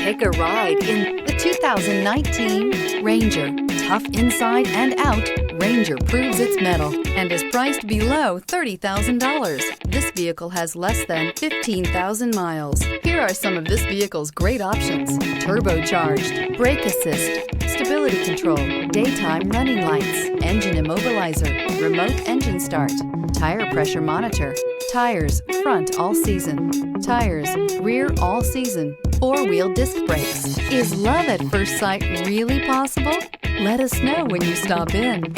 Take a ride in the 2019 Ranger. Tough inside and out, Ranger proves its mettle and is priced below $30,000. This vehicle has less than 15,000 miles. Here are some of this vehicle's great options: turbocharged, brake assist, stability control, daytime running lights, engine immobilizer, remote engine start, tire pressure monitor, tires front all season, tires rear all season, four-wheel disc brakes. Is love at first sight really possible? Let us know when you stop in.